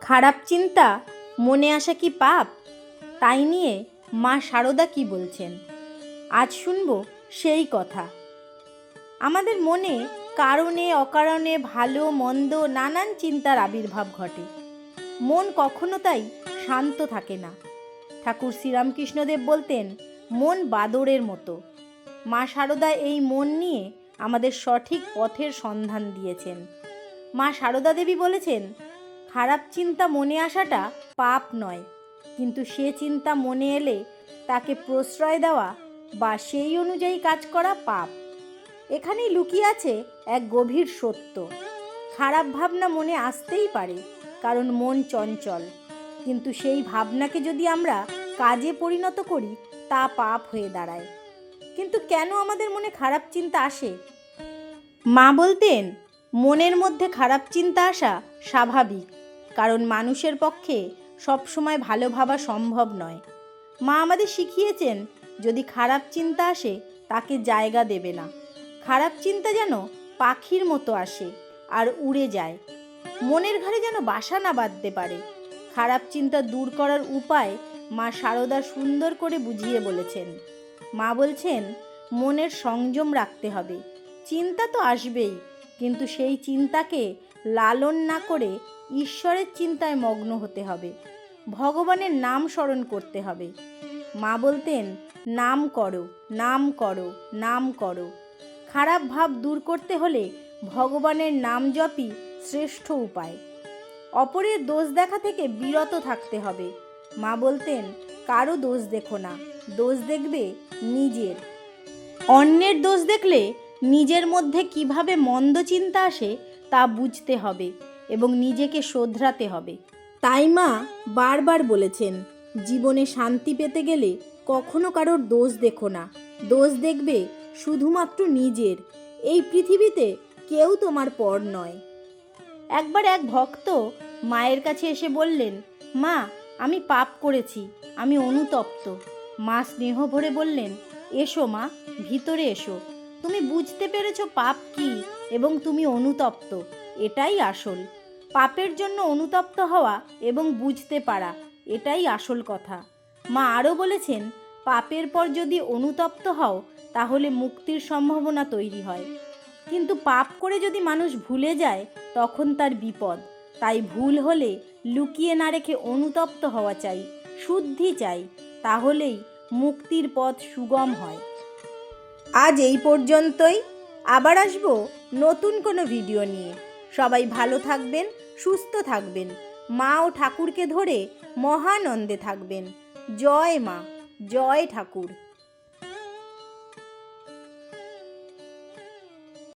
খারাপ চিন্তা মনে আসা কি পাপ? তাই নিয়ে মা শারদা কি বলছেন আজ শুনব সেই কথা। আমাদের মনে কারণে অকারণে ভালো মন্দ নানান চিন্তার আবির্ভাব ঘটে। মন কখনো তাই শান্ত থাকে না। ঠাকুর শ্রীরামকৃষ্ণদেব বলতেন, মন বাদরের মতো। মা শারদা এই মন নিয়ে আমাদের সঠিক পথের সন্ধান দিয়েছেন। মা শারদা দেবী বলেছেন, খারাপ চিন্তা মনে আসাটা পাপ নয়, কিন্তু সে চিন্তা মনে এলে তাকে প্রশ্রয় দেওয়া বা সেই অনুযায়ী কাজ করা পাপ। এখানেই লুকিয়ে আছে এক গভীর সত্য। খারাপ ভাবনা মনে আসতেই পারে, কারণ মন চঞ্চল, কিন্তু সেই ভাবনাকে যদি আমরা কাজে পরিণত করি তা পাপ হয়ে দাঁড়ায়। কিন্তু কেন আমাদের মনে খারাপ চিন্তা আসে? মা বলতেন, মনের মধ্যে খারাপ চিন্তা আসা স্বাভাবিক, কারণ মানুষের পক্ষে সবসময় ভালো ভাবা সম্ভব নয়। মা আমাদের শিখিয়েছেন, যদি খারাপ চিন্তা আসে তাকে জায়গা দেবে না। খারাপ চিন্তা যেন পাখির মতো আসে আর উড়ে যায়, মনের ঘাড়ে যেন বাসা না বাঁধতে পারে। খারাপ চিন্তা দূর করার উপায় মা শারদা সুন্দর করে বুঝিয়ে বলেছেন। মা বলছেন, মনের সংযম রাখতে হবে। চিন্তা তো আসবেই, কিন্তু সেই চিন্তাকে লালন না করে ঈশ্বরের চিন্তায় মগ্ন হতে হবে। ভগবানের নাম স্মরণ করতে হবে। মা বলতেন, নাম করো, নাম করো, নাম করো। খারাপ ভাব দূর করতে হলে ভগবানের নাম জপই শ্রেষ্ঠ উপায়। অপরের দোষ দেখা থেকে বিরত থাকতে হবে। মা বলতেন, কারো দোষ দেখো না, দোষ দেখবে নিজের। অন্যের দোষ দেখলে নিজের মধ্যে কিভাবে মন্দ চিন্তা আসে তা বুঝতে হবে এবং নিজেকে শোধরাতে হবে। তাই মা বারবার বলেছেন, জীবনে শান্তি পেতে গেলে কখনো কারোর দোষ দেখো না, দোষ দেখবে শুধুমাত্র নিজের। এই পৃথিবীতে কেউ তোমার পর নয়। একবার এক ভক্ত মায়ের কাছে এসে বললেন, মা, আমি পাপ করেছি, আমি অনুতপ্ত। মা স্নেহ ভরে বললেন, এসো মা, ভিতরে এসো। তুমি বুঝতে পেরেছো পাপ কি এবং তুমি অনুতপ্ত, এটাই আসল। পাপের জন্য অনুতপ্ত হওয়া এবং বুঝতে পারা, এটাই আসল কথা। মা আরও বলেছেন, পাপের পর যদি অনুতপ্ত হও তাহলে মুক্তির সম্ভাবনা তৈরি হয়, কিন্তু পাপ করে যদি মানুষ ভুলে যায় তখন তার বিপদ। তাই ভুল হলে লুকিয়ে না রেখে অনুতপ্ত হওয়া চাই, শুদ্ধি চাই, তাহলেই মুক্তির পথ সুগম হয়। আজ এই পর্যন্তই। আবার আসবো নতুন কোনো ভিডিও নিয়ে। সবাই ভালো থাকবেন, সুস্থ থাকবেন, মা ও ঠাকুরকে ধরে মহানন্দে থাকবেন। জয় মা, জয় ঠাকুর।